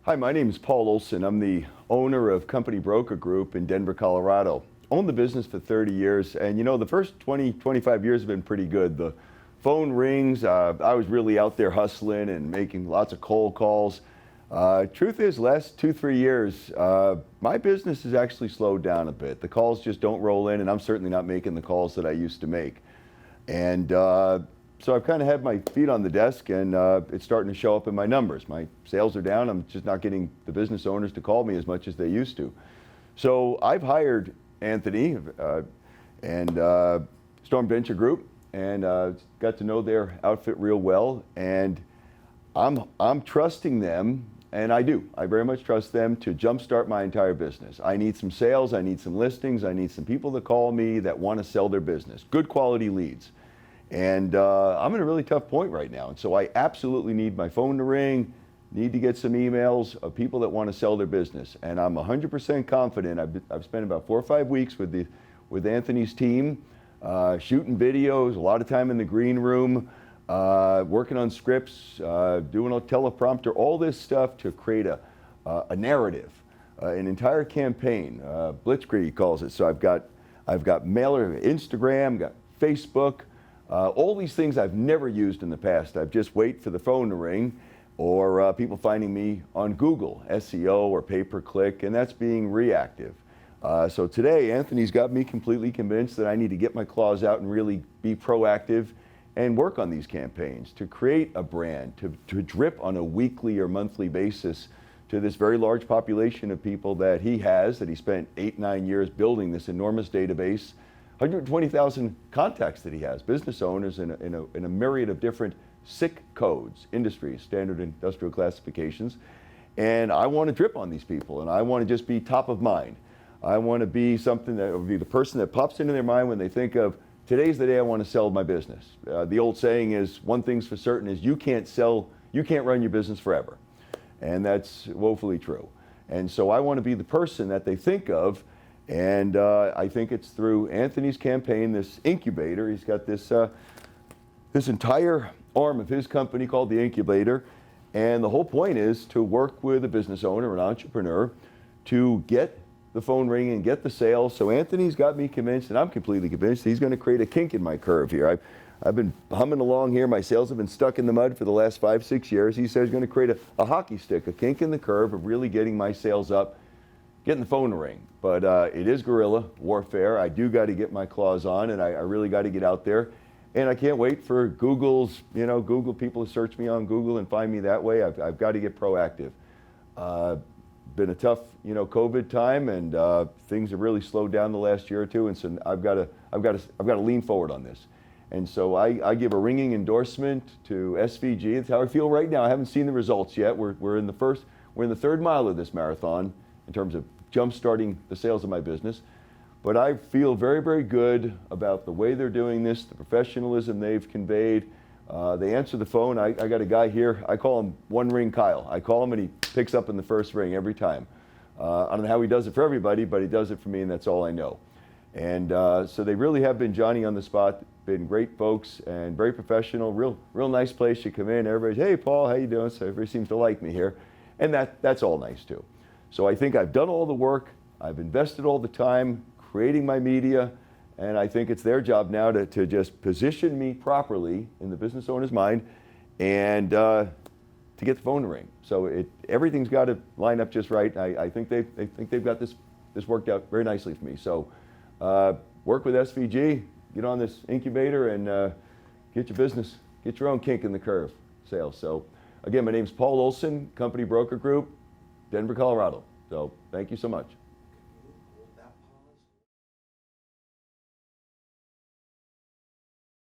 Hi, my name is Paul Olsen. I'm the owner of Company Broker Group in Denver, Colorado. Owned the business for 30 years, and you know, the first 20, 25 years have been pretty good. The phone rings, I was really out there hustling and making lots of cold calls. Truth is, last 2-3 years, my business has actually slowed down a bit. The calls just don't roll in, and I'm certainly not making the calls that I used to make. And so I've kind of had my feet on the desk, and it's starting to show up in my numbers. My sales are down. I'm just not getting the business owners to call me as much as they used to. So I've hired Anthony and Storm Venture Group, and got to know their outfit real well. And I'm trusting them, and I very much trust them to jumpstart my entire business. I need some sales, I need some listings, I need some people to call me that want to sell their business, good quality leads. And I'm in a really tough point right now, and so I absolutely need my phone to ring, need to get some emails of people that want to sell their business. And I'm 100% confident. I've spent about 4 or 5 weeks with Anthony's team, shooting videos, a lot of time in the green room, working on scripts, doing a teleprompter, all this stuff to create a narrative, an entire campaign. Blitzkrieg, he calls it. So I've got mailer, Instagram, got Facebook. All these things I've never used in the past. I've just wait for the phone to ring, or people finding me on Google, SEO or pay-per-click, and that's being reactive. So today, Anthony's got me completely convinced that I need to get my claws out and really be proactive and work on these campaigns to create a brand, to drip on a weekly or monthly basis to this very large population of people that he spent 8-9 years building this enormous database. 120,000 contacts that he has, business owners in a myriad of different SIC codes, industries, standard industrial classifications. And I want to drip on these people, and I want to just be top of mind. I want to be something that will be the person that pops into their mind when they think of, today's the day I want to sell my business. The old saying is, one thing's for certain is you can't run your business forever. And that's woefully true. And so I want to be the person that they think of. And I think it's through Anthony's campaign, this incubator. He's got this entire arm of his company called the Incubator. And the whole point is to work with a business owner, an entrepreneur, to get the phone ringing and get the sales. So Anthony's got me convinced, and I'm completely convinced, he's going to create a kink in my curve here. I've been humming along here. My sales have been stuck in the mud for the last 5-6 years. He says he's going to create a hockey stick, a kink in the curve of really getting my sales up, getting the phone to ring. But it is guerrilla warfare. I do got to get my claws on, and I really got to get out there. And I can't wait for Google's, Google people to search me on Google and find me that way. I've got to get proactive. Been a tough, COVID time, and things have really slowed down the last year or two. And so I've got to lean forward on this. And so I give a ringing endorsement to SVG. That's how I feel right now. I haven't seen the results yet. We're in the third mile of this marathon in terms of jump-starting the sales of my business. But I feel very, very good about the way they're doing this, the professionalism they've conveyed. They answer the phone. I got a guy here, I call him One Ring Kyle. I call him and he picks up in the first ring every time. I don't know how he does it for everybody, but he does it for me, and that's all I know. And so they really have been Johnny on the spot, been great folks and very professional, real nice place. You come in, everybody's, hey Paul, how you doing? So everybody seems to like me here. And that's all nice too. So I think I've done all the work, I've invested all the time creating my media, and I think it's their job now to just position me properly in the business owner's mind and to get the phone to ring. So everything's got to line up just right. I think they've got this worked out very nicely for me. So work with SVG, get on this incubator, and get your own kink in the curve sales. So again, my name's Paul Olsen, Company Broker Group, Denver, Colorado. So thank you so much.